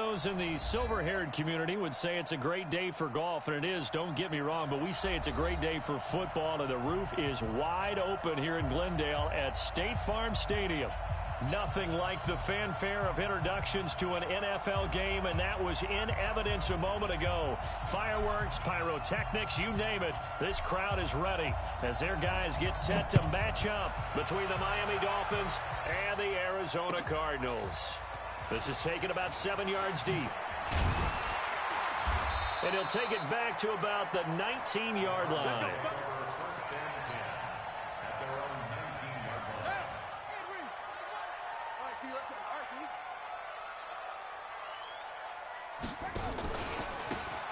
those in the silver-haired community would say it's a great day for golf, and it is, don't get me wrong, but we say it's a great day for football, and the roof is wide open here in Glendale at State Farm Stadium. Nothing like the fanfare of introductions to an NFL game, and that was in evidence a moment ago. Fireworks, pyrotechnics, you name it. This crowd is ready as their guys get set to match up between the Miami Dolphins and the Arizona Cardinals. This is taken about 7 yards deep. And he'll take it back to about the 19-yard line.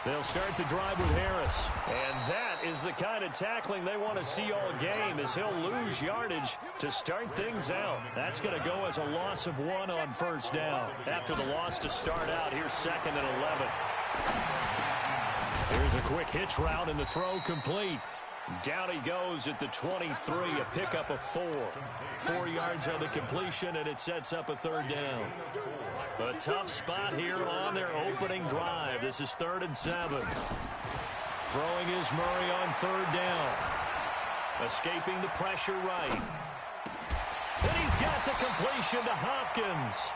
They'll start the drive with Harris. And that is the kind of tackling they want to see all game, as he'll lose yardage to start things out. That's going to go as a loss of 1 on first down. After the loss to start out, here's 2nd and 11. Here's a quick hitch route, and the throw complete. Down he goes at the 23, a pickup of 4. 4 yards on the completion, and it sets up a 3rd down. A tough spot here on their opening drive. This is 3rd and 7. Throwing is Murray on 3rd down. Escaping the pressure right. And he's got the completion to Hopkins.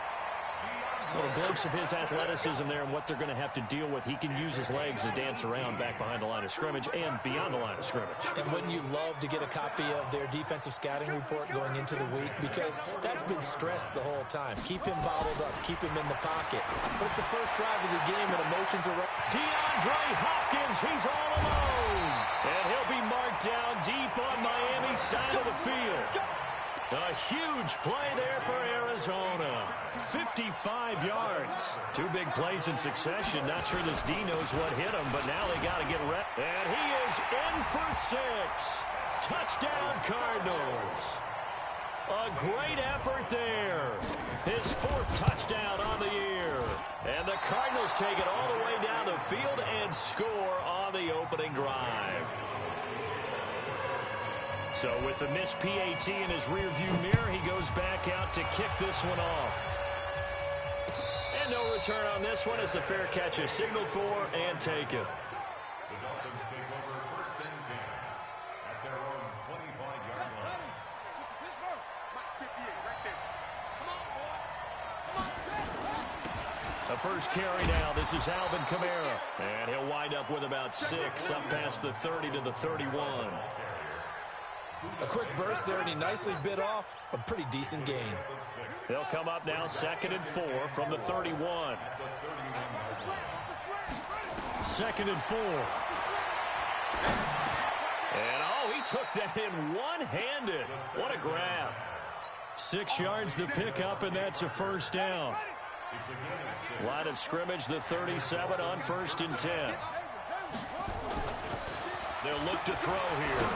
A little glimpse of his athleticism there and what they're going to have to deal with. He can use his legs to dance around back behind the line of scrimmage and beyond the line of scrimmage. And wouldn't you love to get a copy of their defensive scouting report going into the week? Because that's been stressed the whole time. Keep him bottled up. Keep him in the pocket. But it's the first drive of the game and emotions are right. DeAndre Hopkins, he's all alone. And he'll be marked down deep on Miami's side of the field. A huge play there for Arizona. 55 yards. 2 big plays in succession. Not sure this D knows what hit him, but now they got to get ready. And he is in for 6. Touchdown, Cardinals. A great effort there. His 4th touchdown on the year. And the Cardinals take it all the way down the field and score on the opening drive. So with the missed PAT in his rearview mirror, he goes back out to kick this one off. And no return on this one as the fair catch is signaled for and taken. The Dolphins take over 1st and 10 at their own 25-yard line. The first carry now. This is Alvin Kamara. And he'll wind up with about 6 up past the 30 to the 31. A quick burst there, and he nicely bit off a pretty decent gain. They'll come up now 2nd and 4 from the 31. 2nd and 4. And, oh, he took that in one-handed. What a grab. 6 yards the pickup, and that's a 1st down. Line of scrimmage, the 37 on 1st and 10. They'll look to throw here.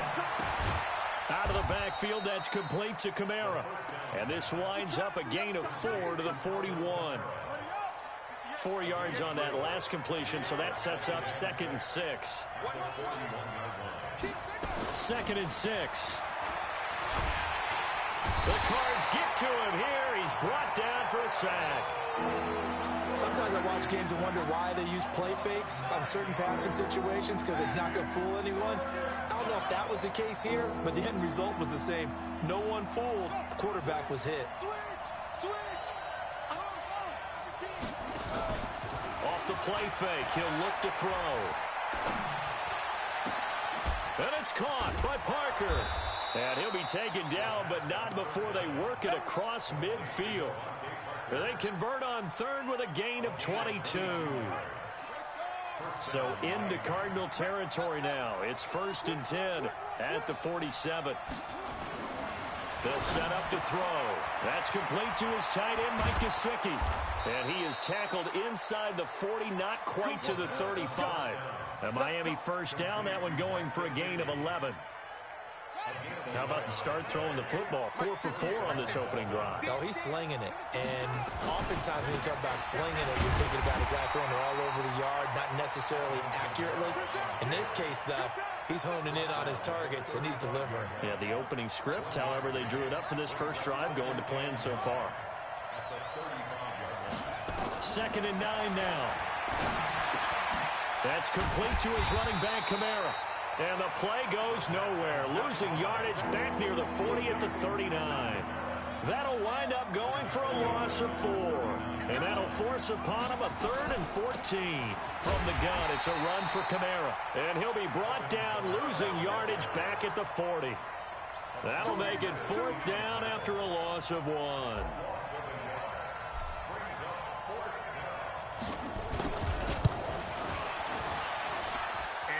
Out of the backfield, that's complete to Kamara. And this winds up a gain of 4 to the 41. 4 yards on that last completion, so that sets up 2nd and 6. 2nd and 6. The Cards get to him here. He's brought down for a sack. Sometimes I watch games and wonder why they use play fakes on certain passing situations, because it's not going to fool anyone. I don't know if that was the case here, but the end result was the same. No one fooled. The quarterback was hit. Off the play fake, he'll look to throw. And it's caught by Parker. And he'll be taken down, but not before they work it across midfield. They convert on 3rd with a gain of 22. So into Cardinal territory now. It's 1st and 10 at the 47. They'll set up to throw. That's complete to his tight end, Mike Gesicki. And he is tackled inside the 40, not quite to the 35. A Miami 1st down, that one going for a gain of 11. How about the start throwing the football? 4 for 4 on this opening drive. Oh, he's slinging it. And oftentimes when you talk about slinging it, you're thinking about a guy throwing it all over the yard, not necessarily accurately. In this case, though, he's honing in on his targets, and he's delivering. Yeah, the opening script, however, they drew it up for this first drive, going to plan so far. 2nd and 9 now. That's complete to his running back, Kamara. And the play goes nowhere. Losing yardage back near the 40 at the 39. That'll wind up going for a loss of 4. And that'll force upon him a 3rd and 14. From the gun, it's a run for Kamara. And he'll be brought down, losing yardage back at the 40. That'll make it 4th down after a loss of 1.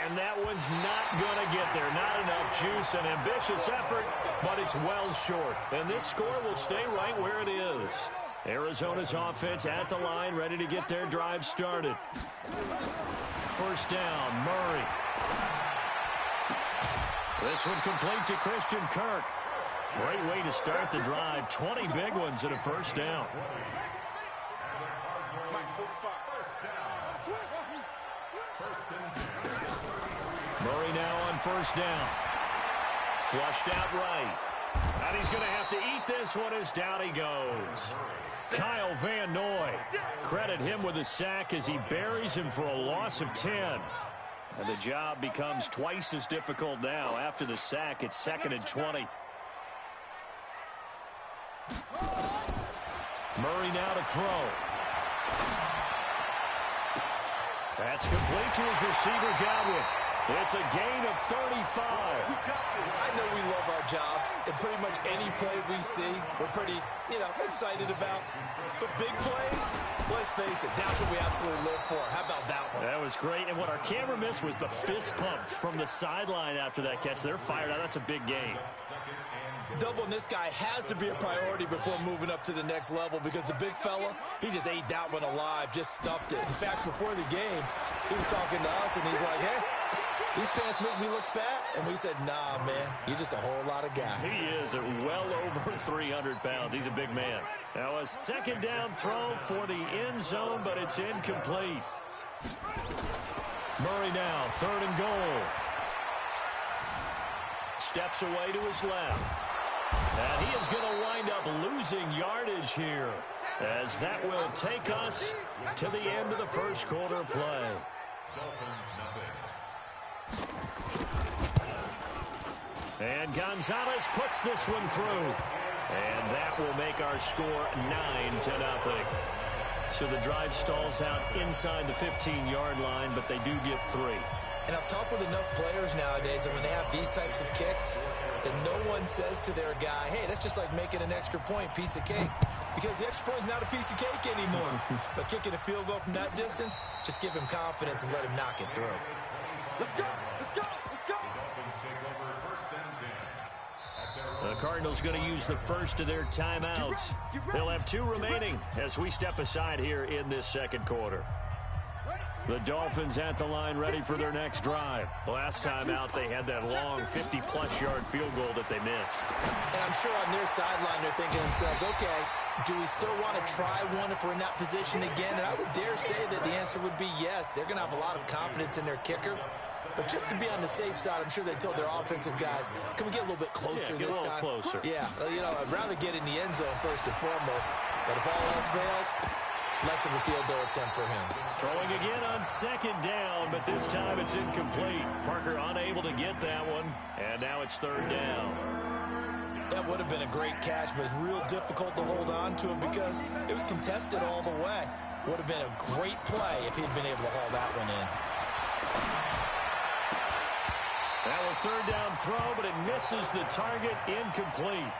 And that one's not going to get there. Not enough juice. An ambitious effort, but it's well short. And this score will stay right where it is. Arizona's offense at the line, ready to get their drive started. 1st down, Murray. This one complete to Christian Kirk. Great way to start the drive. 20 big ones and a 1st down. Murray now on 1st down. Flushed out right. And he's going to have to eat this one as down he goes. Kyle Van Noy. Credit him with a sack as he buries him for a loss of 10. And the job becomes twice as difficult now. After the sack, it's 2nd and 20. Murray now to throw. That's complete to his receiver, Godwin. It's a gain of 35. I know we love our jobs, and pretty much any play we see, we're pretty, excited about. The big plays, let's face it, that's what we absolutely live for. How about that one? That was great, and what our camera missed was the fist pump from the sideline after that catch. They're fired out. That's a big game. Doubling this guy has to be a priority before moving up to the next level because the big fella, he just ate that one alive, just stuffed it. In fact, before the game, he was talking to us, and he's like, hey, these pants make me look fat. And we said, nah, man, you're just a whole lot of guy. He is at well over 300 pounds. He's a big man. Now a 2nd down throw for the end zone, but it's incomplete. Murray now, 3rd and goal. Steps away to his left. And he is going to wind up losing yardage here, as that will take us to the end of the 1st quarter play. Dolphins nothing. And Gonzalez puts this one through. And that will make our score 9-0. So the drive stalls out inside the 15-yard line, but they do get 3. And I've talked with enough players nowadays that when they have these types of kicks, that no one says to their guy, hey, that's just like making an extra point, piece of cake. Because the extra point is not a piece of cake anymore. But kicking a field goal from that distance, just give him confidence and let him knock it through. Let's go! Let's go! Let's go! The Dolphins take over 1st and 10. The Cardinals going to use the first of their timeouts. They'll have 2 remaining as we step aside here in this 2nd quarter. The Dolphins at the line ready for their next drive. Last time out, they had that long 50-plus yard field goal that they missed. And I'm sure on their sideline, they're thinking to themselves, okay, do we still want to try one if we're in that position again? And I would dare say that the answer would be yes. They're going to have a lot of confidence in their kicker. But just to be on the safe side, I'm sure they told their offensive guys, can we get a little bit closer this time? Closer. Yeah, I'd rather get in the end zone first and foremost. But if all else fails, less of a field goal attempt for him. Throwing again on 2nd down, but this time it's incomplete. Parker unable to get that one, and now it's 3rd down. That would have been a great catch, but it's real difficult to hold on to it because it was contested all the way. Would have been a great play if he'd been able to haul that one in. Now a 3rd down throw, but it misses the target, incomplete.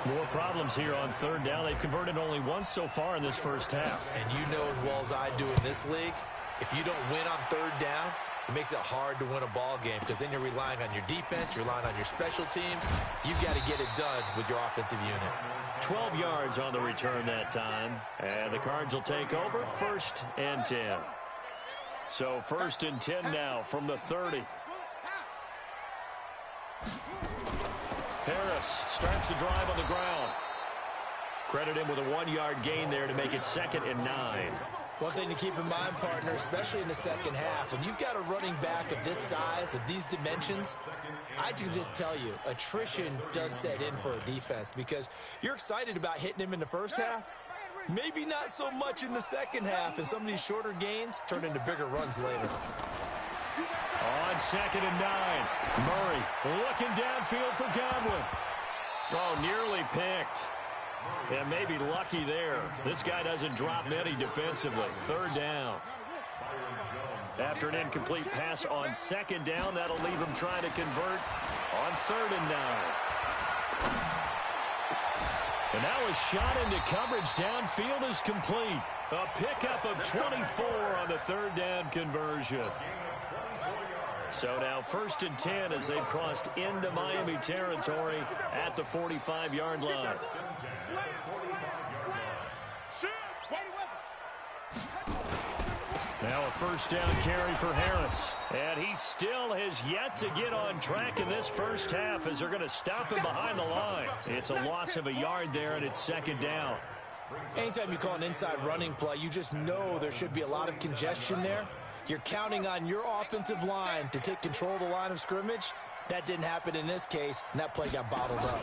More problems here on 3rd down. They've converted only once so far in this 1st half. And you know as well as I do in this league, if you don't win on 3rd down, it makes it hard to win a ball game because then you're relying on your defense, you're relying on your special teams. You've got to get it done with your offensive unit. 12 yards on the return that time. And the Cards will take over 1st and 10. So 1st and 10 now from the 30. Harris starts the drive on the ground. Credit him with a 1-yard gain there to make it 2nd and 9. One thing to keep in mind, partner, especially in the 2nd half, when you've got a running back of this size, of these dimensions, I can just tell you, attrition does set in for a defense because you're excited about hitting him in the 1st half, Maybe not so much in the second half, and some of these shorter gains turn into bigger runs later. On 2nd and 9, Murray looking downfield for Godwin. Oh, nearly picked. And maybe lucky there. This guy doesn't drop many defensively. 3rd down. After an incomplete pass on 2nd down, that'll leave him trying to convert on 3rd and 9. And now a shot into coverage downfield is complete. A pickup of 24 on the 3rd down conversion. So now 1st and 10 as they've crossed into Miami territory at the 45-yard line. Now a 1st down carry for Harris. And he still has yet to get on track in this first half as they're going to stop him behind the line. It's a loss of a yard there, and it's 2nd down. Anytime you call an inside running play, you just know there should be a lot of congestion there. You're counting on your offensive line to take control of the line of scrimmage. That didn't happen in this case, and that play got bottled up.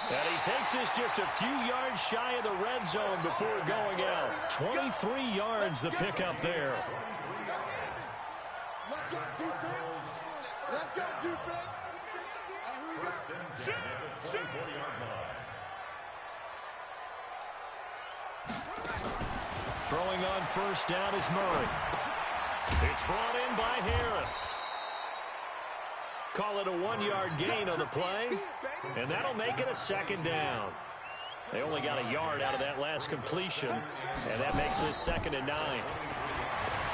And he takes this just a few yards shy of the red zone before going out. 23 yards the pickup there. Let's go defense. Let's go defense. Shoot. Throwing on 1st down is Murray. It's brought in by Harris. Call it a 1-yard gain on the play, and that'll make it a 2nd down. They only got a yard out of that last completion, and that makes this 2nd and 9.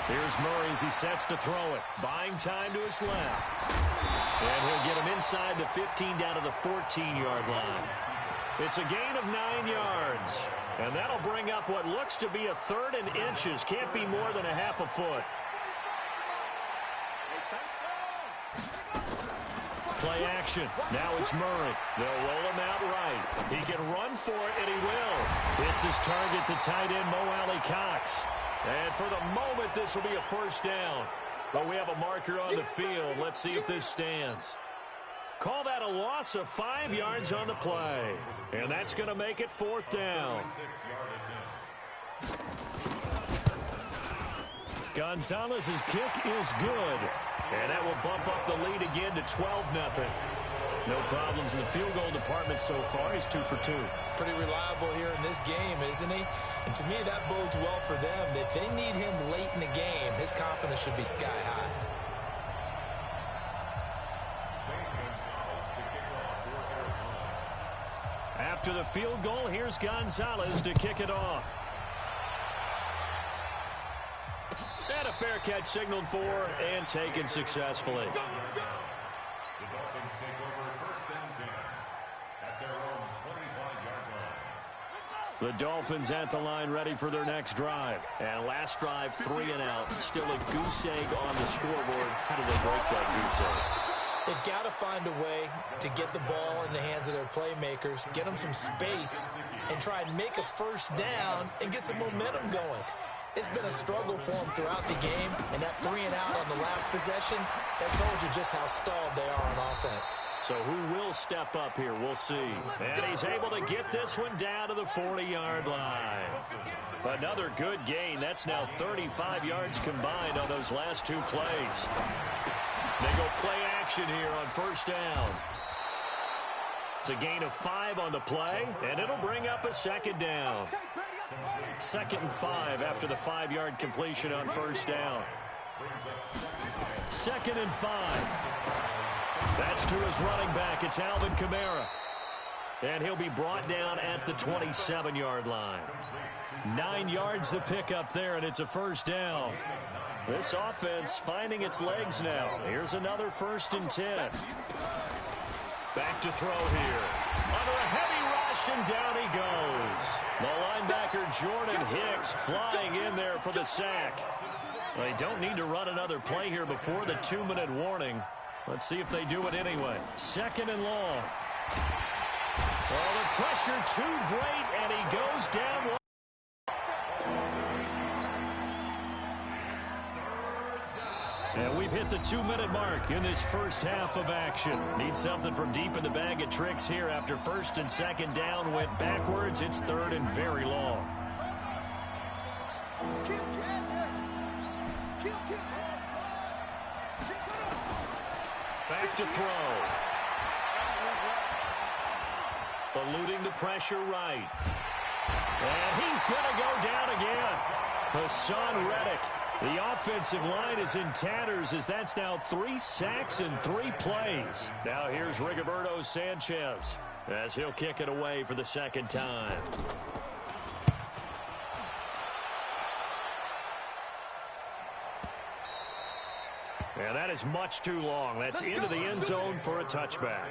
Here's Murray as he sets to throw it. Buying time to his left. And he'll get him inside the 15 down to the 14-yard line. It's a gain of 9 yards. And that'll bring up what looks to be a 3rd and inches. Can't be more than a half a foot. Play action. Now it's Murray. They'll roll him out right. He can run for it, and he will. It's his target, the tight end, Mo Alley-Cox. And for the moment, this will be a 1st down. But we have a marker on the field. Let's see if this stands. Call that a loss of 5 yards on the play. And that's going to make it 4th down. Gonzalez's kick is good. And that will bump up the lead again to 12-0. No problems in the field goal department so far. He's 2 for 2. Pretty reliable here in this game, isn't he? And to me, that bodes well for them. If they need him late in the game, his confidence should be sky high. After the field goal, here's Gonzalez to kick it off. And a fair catch signaled for and taken successfully. The Dolphins take over 1st and 10 at their own 25-yard line. The Dolphins at the line ready for their next drive. And last drive, 3 and out. Still a goose egg on the scoreboard. How do they break that goose egg? They've got to find a way to get the ball in the hands of their playmakers, get them some space, and try and make a 1st down and get some momentum going. It's been a struggle for them throughout the game, and that 3 and out on the last possession, that told you just how stalled they are on offense. So who will step up here? We'll see. And he's able to get this one down to the 40-yard line. Another good gain. That's now 35 yards combined on those last 2 plays. They go play action here on 1st down. It's a gain of 5 on the play, and it'll bring up a 2nd down. 2nd and 5 after the 5-yard completion on 1st down. 2nd and 5. That's to his running back. It's Alvin Kamara. And he'll be brought down at the 27-yard line. 9 yards the pickup there, and it's a 1st down. This offense finding its legs now. Here's another 1st and 10. Back to throw here. Under a heavy rush, and down he goes. The linebacker Jordan Hicks flying in there for the sack. They don't need to run another play here before the 2-minute warning. Let's see if they do it anyway. 2nd and long. Well, the pressure too great, and he goes down. And we've hit the 2-minute mark in this first half of action. Need something from deep in the bag of tricks here after first and second down went backwards. It's third and very long. Back to throw. Eluding the pressure right. And he's going to go down again. Hassan Reddick. The offensive line is in tatters as that's now 3 sacks in 3 plays. Now here's Rigoberto Sanchez as he'll kick it away for the second time. And that is much too long. That's into the end zone for a touchback.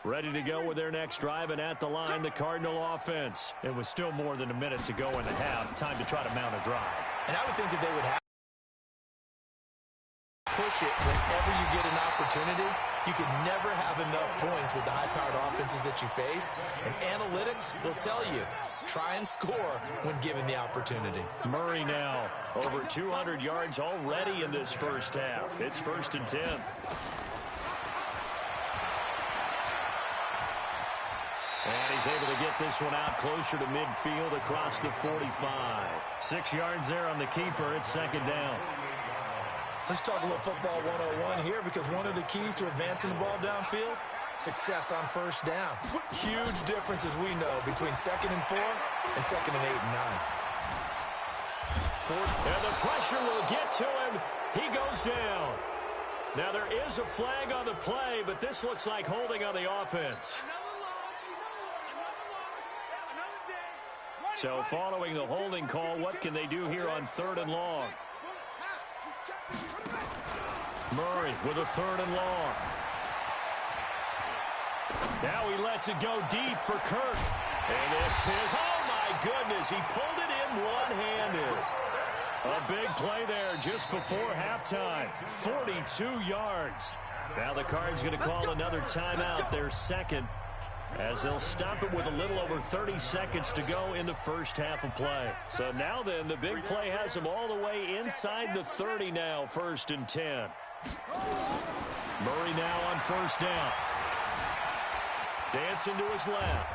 Ready to go with their next drive, and at the line, the Cardinal offense. It was still more than a minute to go in the half. Time to try to mount a drive. And I would think that they would have to push it whenever you get an opportunity. You can never have enough points with the high-powered offenses that you face. And analytics will tell you, try and score when given the opportunity. Murray now over 200 yards already in this first half. It's 1st and 10. And he's able to get this one out closer to midfield across the 45. 6 yards there on the keeper. It's second down. Let's talk a little football 101 here, because one of the keys to advancing the ball downfield, success on first down. Huge difference, as we know, between 2nd and 4 and 2nd and 8 and 9. And the pressure will get to him. He goes down. Now there is a flag on the play, but this looks like holding on the offense. So following the holding call, what can they do here on 3rd and long? Murray with a 3rd and long. Now he lets it go deep for Kirk. And this is, oh my goodness, he pulled it in one-handed. A big play there just before halftime. 42 yards. Now the Cards going to call another timeout, their second, as they'll stop it with a little over 30 seconds to go in the first half of play. So now then, the big play has them all the way inside the 30 now, 1st and 10. Murray now on first down. Dancing to his left.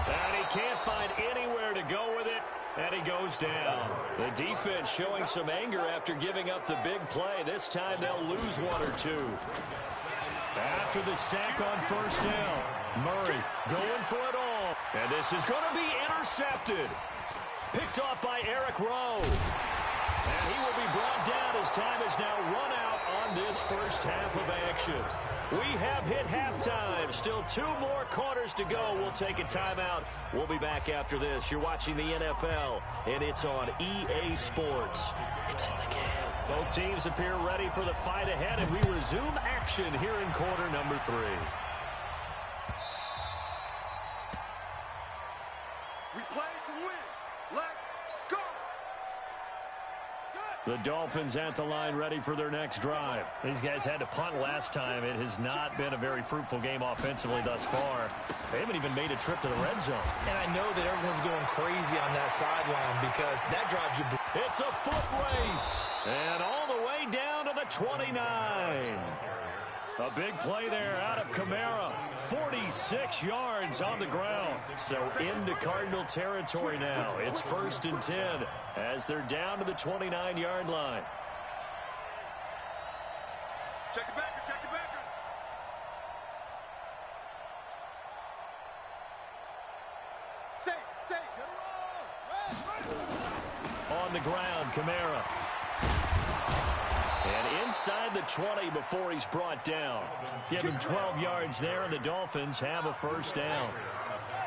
And he can't find anywhere to go with it, and he goes down. The defense showing some anger after giving up the big play. This time they'll lose 1 or 2. After the sack on first down, Murray going for it all. And this is going to be intercepted. Picked off by Eric Rowe. And he will be brought down as time is now run out on this first half of action. We have hit halftime. Still 2 more quarters to go. We'll take a timeout. We'll be back after this. You're watching the NFL, and it's on EA Sports. It's in the game. Both teams appear ready for the fight ahead, and we resume action here in quarter number 3. We play to win. Let's go. The Dolphins at the line ready for their next drive. These guys had to punt last time. It has not been a very fruitful game offensively thus far. They haven't even made a trip to the red zone. And I know that everyone's going crazy on that sideline because that drives you. It's a foot race. And all the way down to the 29. A big play there out of Kamara. 46 yards on the ground. So into Cardinal territory now. It's 1st and 10 as they're down to the 29-yard line. Check it back. Check it back. Say. On the ground, Kamara. And inside the 20 before he's brought down. Give him 12 yards there, and the Dolphins have a first down.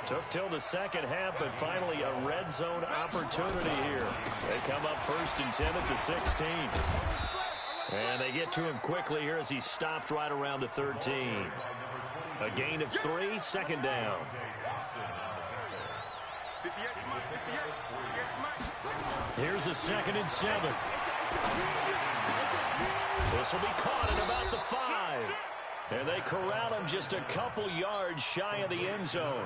Took till the second half, but finally a red zone opportunity here. They come up 1st and 10 at the 16. And they get to him quickly here as he stopped right around the 13. A gain of 3, second down. Here's a 2nd and 7. This will be caught at about the 5. And they corral him just a couple yards shy of the end zone.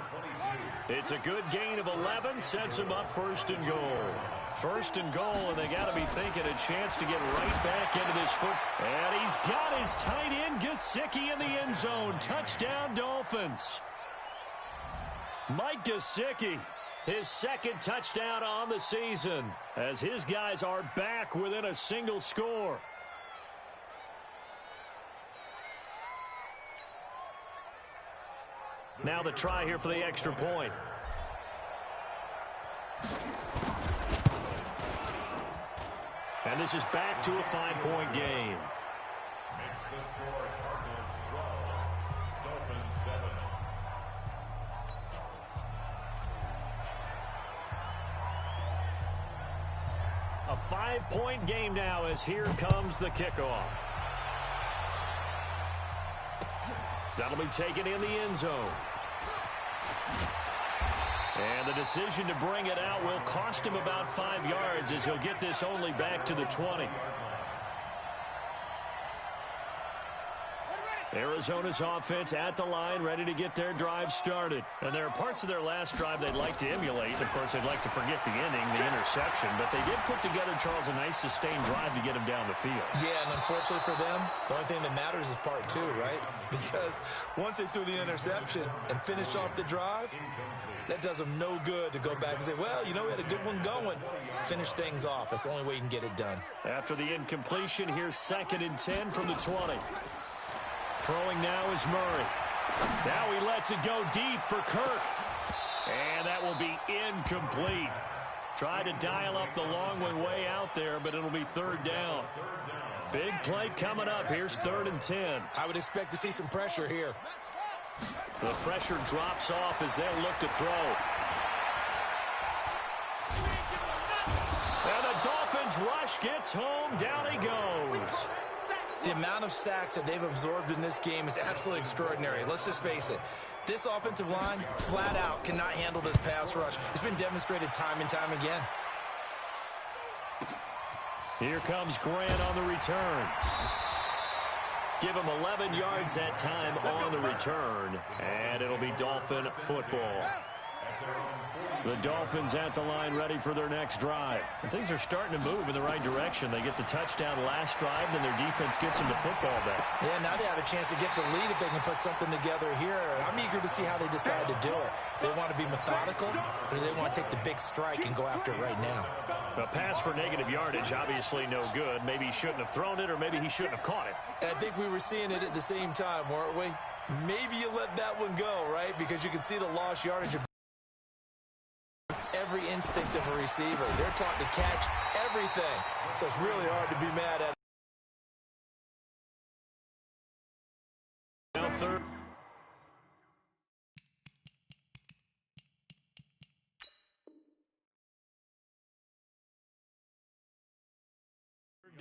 It's a good gain of 11, sets him up 1st and goal. 1st and goal, and they got to be thinking a chance to get right back into this foot. And he's got his tight end, Gesicki, in the end zone. Touchdown, Dolphins. Mike Gesicki, his 2nd touchdown on the season, as his guys are back within a single score. Now the try here for the extra point. And this is back to a 5-point game. Makes the score Cardinals 12, Dolphins 7. A 5-point game now as here comes the kickoff. That'll be taken in the end zone. And the decision to bring it out will cost him about 5 yards as he'll get this only back to the 20. Arizona's offense at the line, ready to get their drive started. And there are parts of their last drive they'd like to emulate. Of course, they'd like to forget the ending, the interception. But they did put together, Charles, a nice sustained drive to get him down the field. Yeah, and unfortunately for them, the only thing that matters is part 2, right? Because once they threw the interception and finished off the drive, that does them no good to go back and say, well, you know, we had a good one going. Finish things off. That's the only way you can get it done. After the incompletion, here's 2nd and 10 from the 20. Throwing now is Murray. Now he lets it go deep for Kirk. And that will be incomplete. Tried to dial up the long one way out there, but it'll be 3rd down. Big play coming up. Here's 3rd and 10. I would expect to see some pressure here. The pressure drops off as they'll look to throw. And the Dolphins rush gets home. Down he goes. The amount of sacks that they've absorbed in this game is absolutely extraordinary. Let's just face it. This offensive line, flat out, cannot handle this pass rush. It's been demonstrated time and time again. Here comes Grant on the return. Give him 11 yards that time on the return. And it'll be Dolphin football. The Dolphins at the line ready for their next drive. And things are starting to move in the right direction. They get the touchdown last drive, then their defense gets them to football back. Yeah, now they have a chance to get the lead if they can put something together here. I'm eager to see how they decide to do it. Do they want to be methodical, or do they want to take the big strike and go after it right now? A pass for negative yardage, obviously no good. Maybe he shouldn't have thrown it, or maybe he shouldn't have caught it. And I think we were seeing it at the same time, weren't we? Maybe you let that one go, right? Because you can see the lost yardage. It's every instinct of a receiver. They're taught to catch everything. So it's really hard to be mad at it. Now 3rd.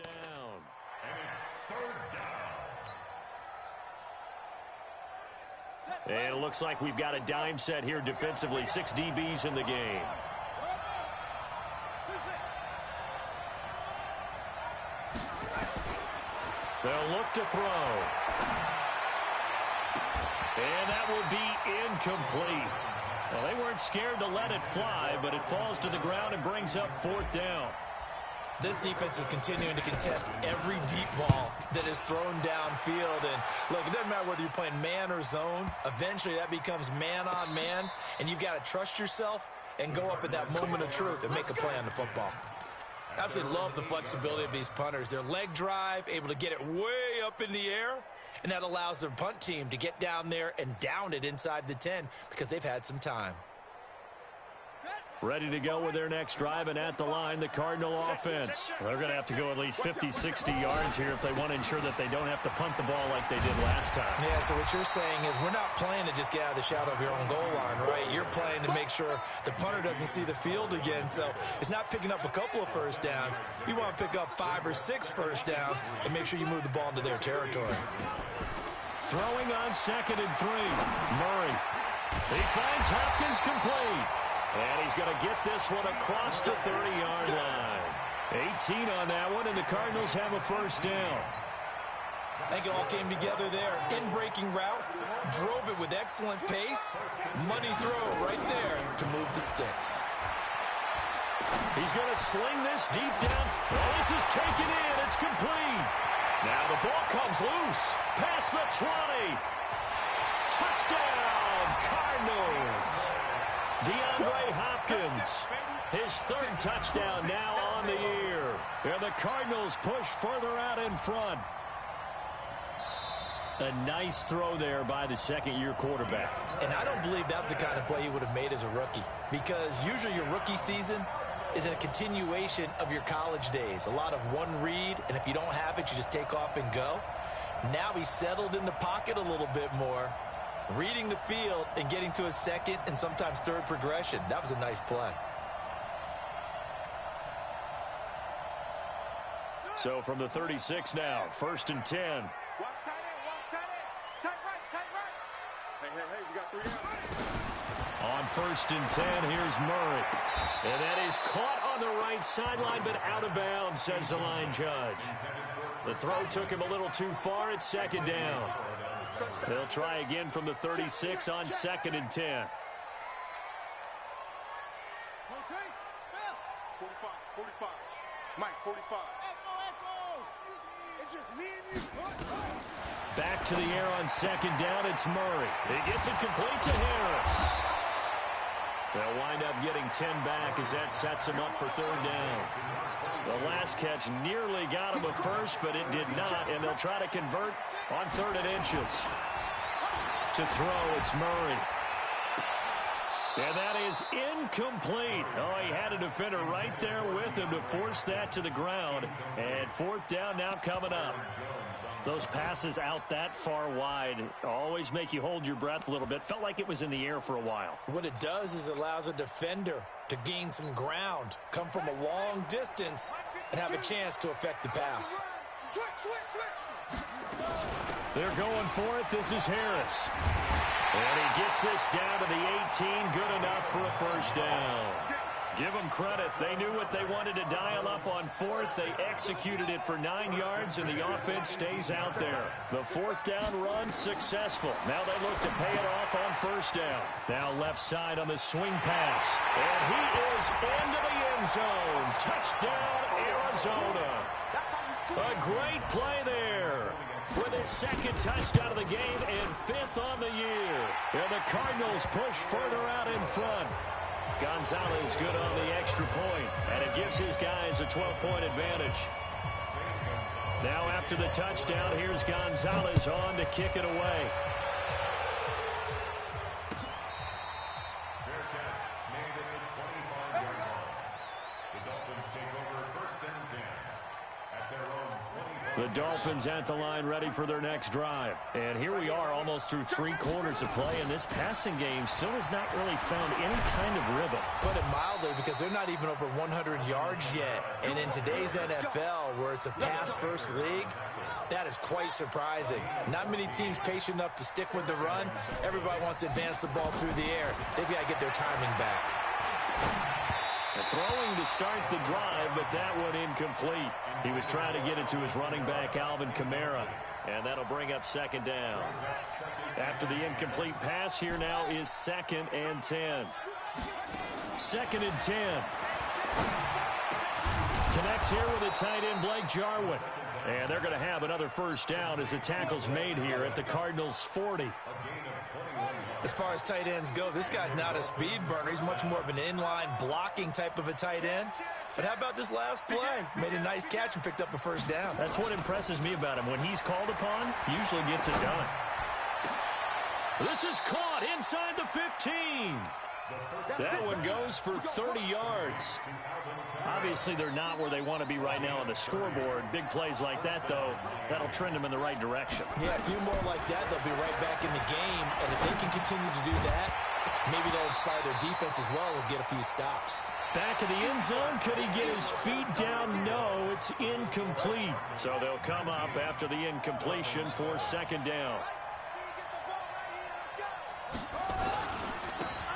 Down. And it's 3rd down. And it looks like we've got a dime set here defensively. 6 DBs in the game. They'll look to throw. And that will be incomplete. Well, they weren't scared to let it fly, but it falls to the ground and brings up 4th down. This defense is continuing to contest every deep ball that is thrown downfield. And, look, it doesn't matter whether you're playing man or zone. Eventually, that becomes man on man, and you've got to trust yourself and go up at that moment of truth and make a play on the football. Absolutely love the flexibility of these punters. Their leg drive, able to get it way up in the air, and that allows their punt team to get down there and down it inside the 10 because they've had some time. Ready to go with their next drive, and at the line, the Cardinal offense. They're going to have to go at least 50, 60 yards here if they want to ensure that they don't have to punt the ball like they did last time. Yeah, so what you're saying is we're not playing to just get out of the shadow of your own goal line, right? You're playing to make sure the punter doesn't see the field again. So it's not picking up a couple of first downs. You want to pick up 5 or 6 first downs and make sure you move the ball into their territory. Throwing on 2nd and 3. Murray. He finds Hopkins complete. And he's going to get this one across the 30-yard line. 18 on that one, and the Cardinals have a 1st down. I think it all came together there. In-breaking route, drove it with excellent pace. Money throw right there to move the sticks. He's going to sling this deep down. Oh, this is taken in. It's complete. Now the ball comes loose. Past the 20. Touchdown, Cardinals. DeAndre Hopkins. His third touchdown now on the year. And the Cardinals push further out in front. A nice throw there by the second-year quarterback. And I don't believe that was the kind of play he would have made as a rookie. Because usually your rookie season is a continuation of your college days. A lot of one read, and if you don't have it, you just take off and go. Now he's settled in the pocket a little bit more, reading the field and getting to a second and sometimes third progression. That was a nice play. So from the 36 now, 1st and 10. Watch tight end, watch tight end. Tight right. Hey, we got 3 out. On 1st and 10, here's Murray. And that is caught on the right sideline, but out of bounds, says the line judge. The throw took him a little too far. It's 2nd down. They'll try again from the 36 on 2nd and 10. 45. Mike, 45. Echo. It's just me and you. Back to the air on 2nd down. It's Murray. He gets it complete to Harris. They'll wind up getting 10 back as that sets him up for 3rd down. The last catch nearly got him a first, but it did not, and they'll try to convert on 3rd and inches. To throw, it's Murray. And that is incomplete. Oh, he had a defender right there with him to force that to the ground. And 4th down now coming up. Those passes out that far wide always make you hold your breath a little bit. Felt like it was in the air for a while. What it does is it allows a defender to gain some ground, come from a long distance, and have a chance to affect the pass. Switch. They're going for it. This is Harris. And he gets this down to the 18. Good enough for a 1st down. Give them credit. They knew what they wanted to dial up on 4th. They executed it for 9 yards, and the offense stays out there. The 4th down run successful. Now they look to pay it off on 1st down. Now left side on the swing pass. And he is into the end zone. Touchdown, Arizona. A great play there. With his 2nd touchdown of the game and 5th on the year. And the Cardinals push further out in front. Gonzalez good on the extra point, and it gives his guys a 12-point advantage. Now after the touchdown, here's Gonzalez on to kick it away. Fair catch made at the 25-yard line. The Dolphins take over 1st and 10 at their own 25. The Dolphins at the line ready for their next drive. And here we are almost through 3 quarters of play, and this passing game still has not really found any kind of rhythm. Put it mildly, because they're not even over 100 yards yet. And in today's NFL, where it's a pass-first league, that is quite surprising. Not many teams patient enough to stick with the run. Everybody wants to advance the ball through the air. They've got to get their timing back. Throwing to start the drive, but that one incomplete. He was trying to get it to his running back, Alvin Kamara, and that'll bring up 2nd down. After the incomplete pass, here now is 2nd and 10. 2nd and 10. Connects here with a tight end, Blake Jarwin. And they're going to have another 1st down as the tackle's made here at the Cardinals' 40. As far as tight ends go, this guy's not a speed burner. He's much more of an inline blocking type of a tight end. But how about this last play? Made a nice catch and picked up a 1st down. That's what impresses me about him. When he's called upon, he usually gets it done. This is caught inside the 15. That one goes for 30 yards. Obviously, they're not where they want to be right now on the scoreboard. Big plays like that, though, that'll trend them in the right direction. Yeah, a few more like that, they'll be right back in the game. And if they can continue to do that, maybe they'll inspire their defense as well and get a few stops. Back in the end zone, could he get his feet down? No, it's incomplete. So they'll come up after the incompletion for 2nd down.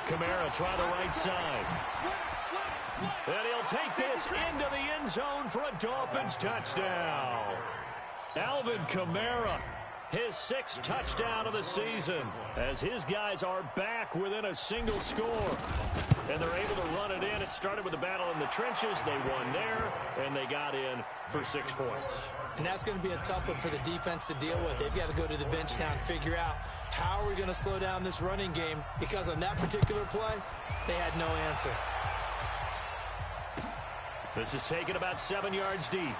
Kamara try the right side. And he'll take this into the end zone for a Dolphins touchdown. Alvin Kamara, his 6th touchdown of the season, as his guys are back within a single score. And they're able to run it in. It started with a battle in the trenches. They won there, and they got in for 6 points. And that's going to be a tough one for the defense to deal with. They've got to go to the bench now and figure out how are we going to slow down this running game, because on that particular play, they had no answer. This is taken about 7 yards deep.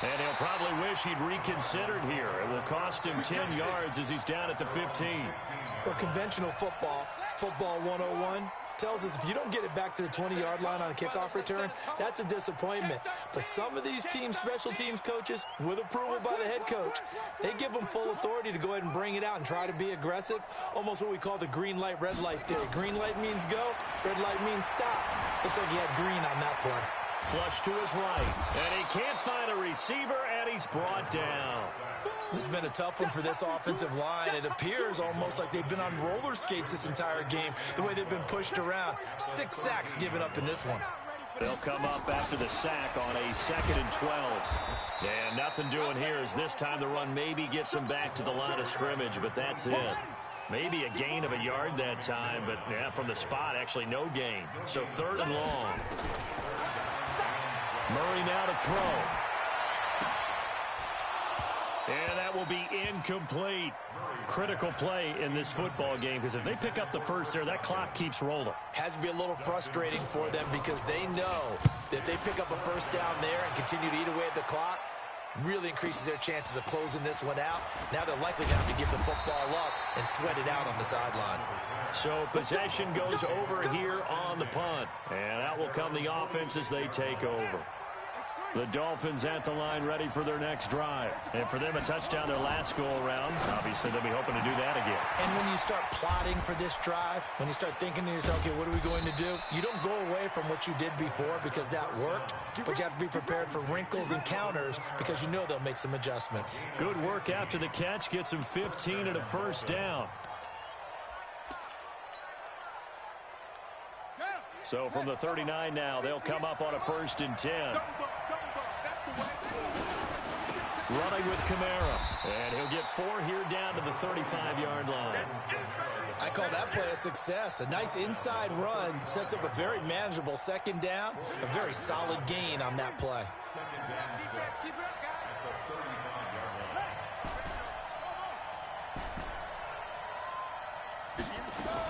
And he'll probably wish he'd reconsidered here. It will cost him 10 yards as he's down at the 15. Well, conventional football 101, tells us if you don't get it back to the 20-yard line on a kickoff return, that's a disappointment. But some of these teams, special teams coaches, with approval by the head coach, they give them full authority to go ahead and bring it out and try to be aggressive, almost what we call the green light, red light theory. Green light means go, red light means stop. Looks like he had green on that play. Flush to his right, and he can't find a receiver, and he's brought down. This has been a tough one for this offensive line. It appears almost like they've been on roller skates this entire game, the way they've been pushed around. 6 sacks given up in this one. They'll come up after the sack on a 2nd and 12. And nothing doing here as this time the run maybe gets them back to the line of scrimmage, but that's it. Maybe a gain of a yard that time, but yeah, from the spot, actually no gain. So 3rd and long. Murray now to throw. And that will be incomplete. Critical play in this football game, because if they pick up the first there, that clock keeps rolling. Has to be a little frustrating for them, because they know that if they pick up a first down there and continue to eat away at the clock, really increases their chances of closing this one out. Now they're likely going to have to give the football up and sweat it out on the sideline. So possession goes over here on the punt. And out will come the offense as they take over. The Dolphins at the line ready for their next drive. And for them, a touchdown their last go-around. Obviously, they'll be hoping to do that again. And when you start plotting for this drive, when you start thinking to yourself, okay, what are we going to do? You don't go away from what you did before because that worked, but you have to be prepared for wrinkles and counters because you know they'll make some adjustments. Good work after the catch. Gets him 15 and a first down. So from the 39 now, they'll come up on a 1st and 10. Running with Kamara. And he'll get 4 here down to the 35-yard line. I call that play a success. A nice inside run sets up a very manageable 2nd down. A very solid gain on that play.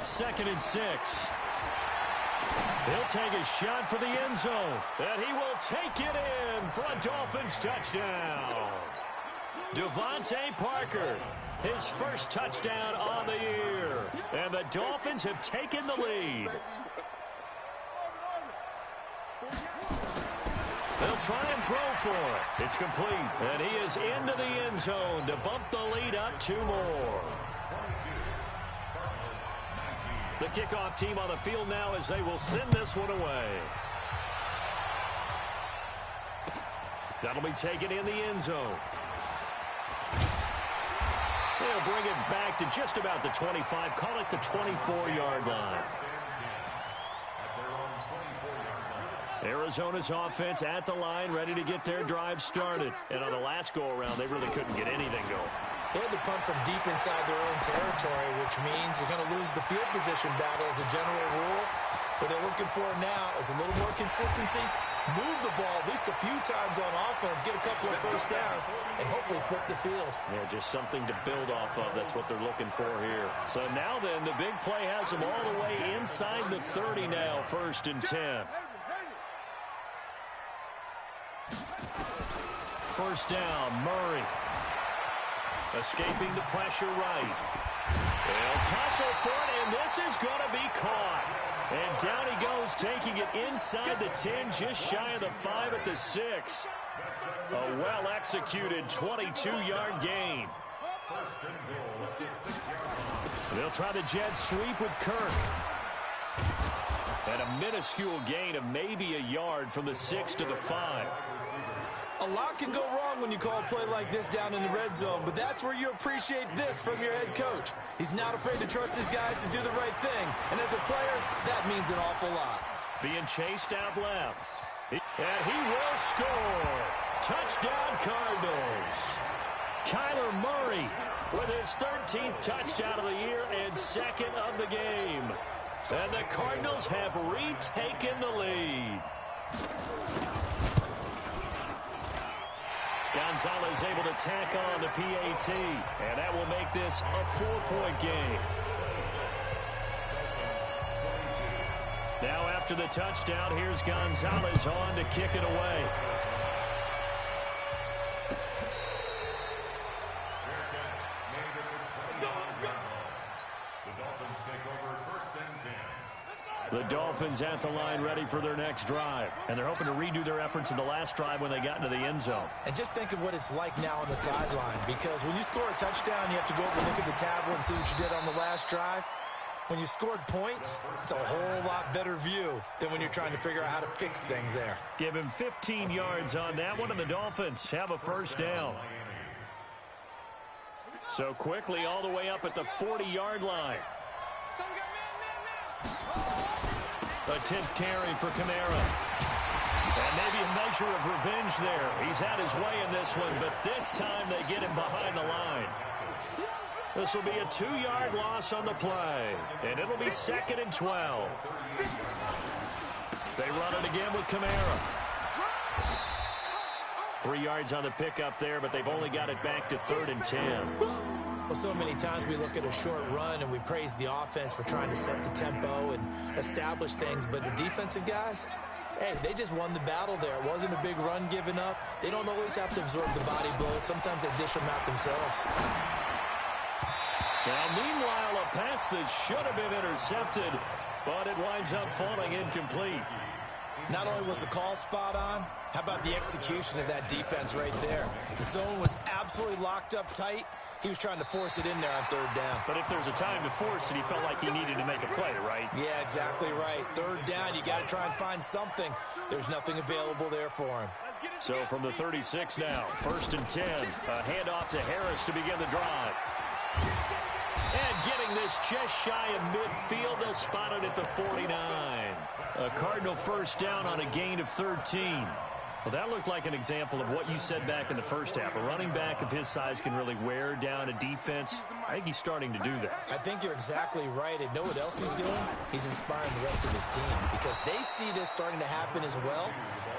2nd and 6. He'll take a shot for the end zone, and he will take it in for a Dolphins touchdown. Devontae Parker, his first touchdown on the year, and the Dolphins have taken the lead. They'll try and throw for it. It's complete, and he is into the end zone to bump the lead up 2 more. The kickoff team on the field now as they will send this one away. That'll be taken in the end zone. They'll bring it back to just about the 25. Call it the 24-yard line. Arizona's offense at the line, ready to get their drive started. And on the last go-around, they really couldn't get anything going. They had to punt from deep inside their own territory, which means you're going to lose the field position battle as a general rule. What they're looking for now is a little more consistency, move the ball at least a few times on offense, get a couple of first downs, and hopefully flip the field. Yeah, just something to build off of. That's what they're looking for here. So now then, the big play has them all the way inside the 30 now, 1st and 10. First down, Murray. Escaping the pressure right. They'll tussle for it, and this is going to be caught. And down he goes, taking it inside the 10, just shy of the 5 at the 6. A well-executed 22-yard gain. They'll try the jet sweep with Kirk. And a minuscule gain of maybe a yard from the 6 to the 5. A lot can go wrong when you call a play like this down in the red zone, but that's where you appreciate this from your head coach. He's not afraid to trust his guys to do the right thing, and as a player, that means an awful lot. Being chased out left. And he will score. Touchdown, Cardinals. Kyler Murray with his 13th touchdown of the year and second of the game. And the Cardinals have retaken the lead. Gonzalez able to tack on the PAT, and that will make this a 4-point game. Now after the touchdown, here's Gonzalez on to kick it away. The Dolphins at the line ready for their next drive. And they're hoping to redo their efforts in the last drive when they got into the end zone. And just think of what it's like now on the sideline. Because when you score a touchdown, you have to go over and look at the tablet and see what you did on the last drive. When you scored points, it's a whole lot better view than when you're trying to figure out how to fix things there. Give him 15 yards on that one, and the Dolphins have a first down. So quickly all the way up at the 40-yard line. The 10th carry for Kamara. And maybe a measure of revenge there. He's had his way in this one, but this time they get him behind the line. This will be a 2-yard loss on the play, and it'll be 2nd and 12. They run it again with Kamara. 3 yards on the pickup there, but they've only got it back to 3rd and 10. Well, so many times we look at a short run and we praise the offense for trying to set the tempo and establish things, but the defensive guys, hey, they just won the battle there. It wasn't a big run given up. They don't always have to absorb the body blows. Sometimes they dish them out themselves. Now, meanwhile, a pass that should have been intercepted, but it winds up falling incomplete. Not only was the call spot on, how about the execution of that defense right there? The zone was absolutely locked up tight. He was trying to force it in there on 3rd down. But if there's a time to force it, he felt like he needed to make a play, right? Yeah, exactly right. 3rd down, you got to try and find something. There's nothing available there for him. So from the 36 now, 1st and 10, a handoff to Harris to begin the drive. And getting this just shy of midfield, they'll spot it at the 49. A Cardinal first down on a gain of 13. Well, that looked like an example of what you said back in the first half. A running back of his size can really wear down a defense. I think he's starting to do that. I think you're exactly right. And know what else he's doing? He's inspiring the rest of his team because they see this starting to happen as well.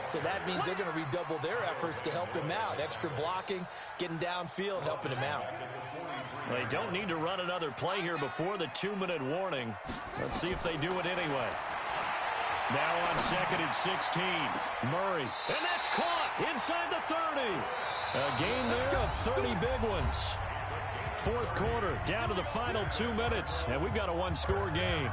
So that means they're going to redouble their efforts to help him out. Extra blocking, getting downfield, helping him out. They don't need to run another play here before the 2-minute warning. Let's see if they do it anyway. Now on 2nd and 16, Murray. And that's caught inside the 30. A gain there of 30 big ones. 4th quarter, down to the final 2 minutes, and we've got a 1-score game.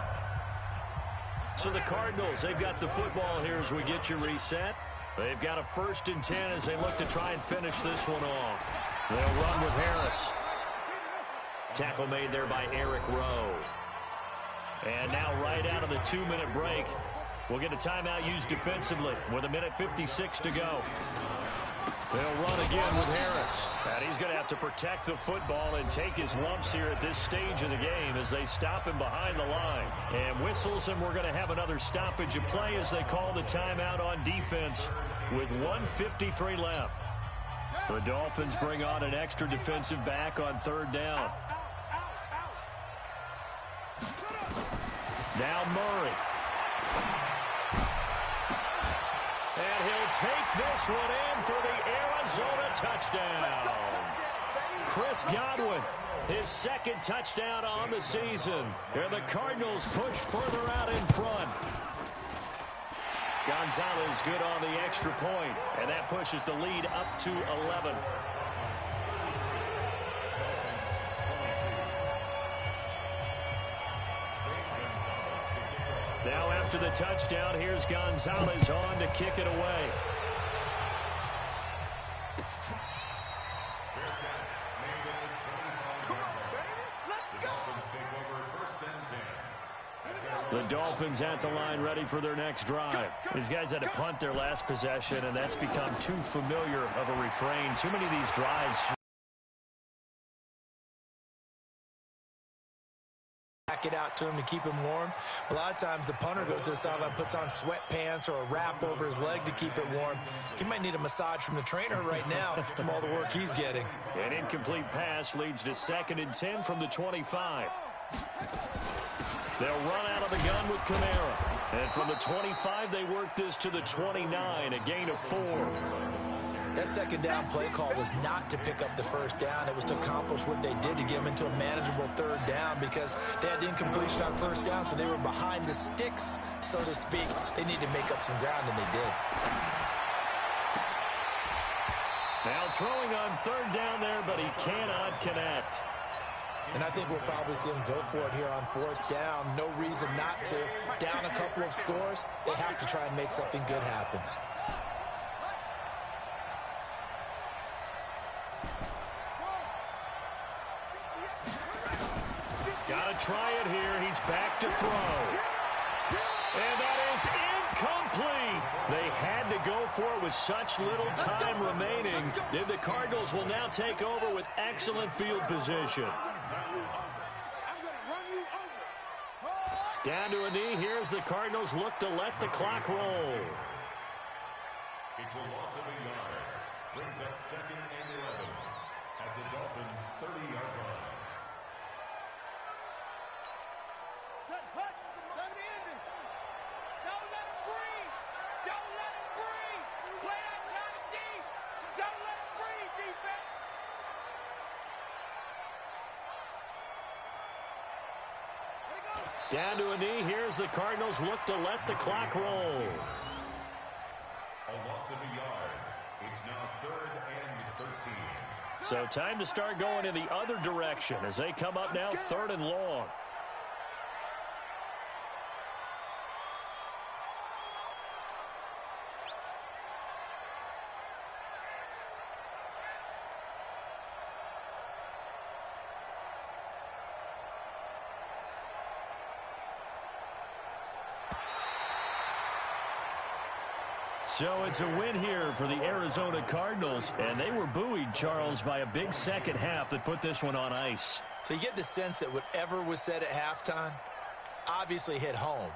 So the Cardinals, they've got the football here as we get you reset. They've got a 1st and 10 as they look to try and finish this one off. They'll run with Harris. Tackle made there by Eric Rowe. And now right out of the 2-minute break, we'll get a timeout used defensively with 1:56 to go. They'll run again with Harris. And he's going to have to protect the football and take his lumps here at this stage of the game as they stop him behind the line. And whistles, and we're going to have another stoppage of play as they call the timeout on defense with 1:53 left. The Dolphins bring on an extra defensive back on 3rd down. Now Murray. And he'll take this one in for the Arizona touchdown. Chris Godwin, his 2nd touchdown on the season. And the Cardinals push further out in front. Gonzalez good on the extra point, and that pushes the lead up to 11. Now after the touchdown, here's Gonzalez on to kick it away. The Dolphins at the line ready for their next drive. These guys had to punt their last possession, and that's become too familiar of a refrain. Too many of these drives jacket out to him to keep him warm. A lot of times the punter goes to the sideline, puts on sweatpants or a wrap over his leg to keep it warm. He might need a massage from the trainer right now from all the work he's getting. An incomplete pass leads to 2nd and 10 from the 25. They'll run out of the gun with Kamara. And from the 25, they work this to the 29, a gain of 4. That second down play call was not to pick up the first down. It was to accomplish what they did to get them into a manageable 3rd down because they had incompletion on 1st down, so they were behind the sticks, so to speak. They needed to make up some ground, and they did. Now throwing on 3rd down there, but he cannot connect. And I think we'll probably see him go for it here on 4th down. No reason not to. Down a couple of scores, they have to try and make something good happen. Got to try it here. He's back to throw. And that is incomplete. They had to go for it with such little time remaining. And the Cardinals will now take over with excellent field position. Down to a knee. Here's the Cardinals look to let the clock roll. It's a loss of a yard. Brings up 2nd and 11 at the Dolphins' 30-yard line. Set, hut, 70 ending. Don't let him breathe. Don't let him breathe. Play outside of deep. Don't let him breathe, defense. Let it go. Down to a knee. Here's the Cardinals look to let the clock roll. A loss of a yard. It's now 3rd and 13. So time to start going in the other direction as they come up now 3rd and long. So it's a win here for the Arizona Cardinals, and they were buoyed, Charles, by a big second half that put this one on ice. So you get the sense that whatever was said at halftime obviously hit home.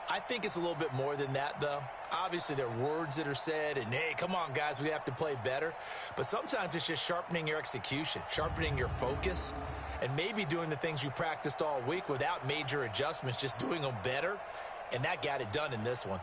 I think it's a little bit more than that, though. Obviously, there are words that are said, and, hey, come on, guys, we have to play better. But sometimes it's just sharpening your execution, sharpening your focus, and maybe doing the things you practiced all week without major adjustments, just doing them better. And that got it done in this one.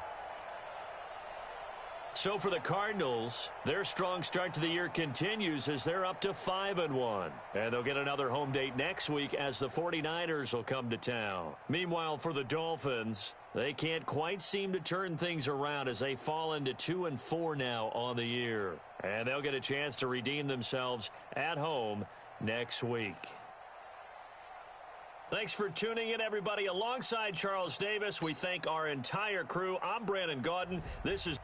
So for the Cardinals, their strong start to the year continues as they're up to 5-1. And they'll get another home date next week as the 49ers will come to town. Meanwhile, for the Dolphins, they can't quite seem to turn things around as they fall into 2-4 now on the year. And they'll get a chance to redeem themselves at home next week. Thanks for tuning in, everybody. Alongside Charles Davis, we thank our entire crew. I'm Brandon Gaudin. This is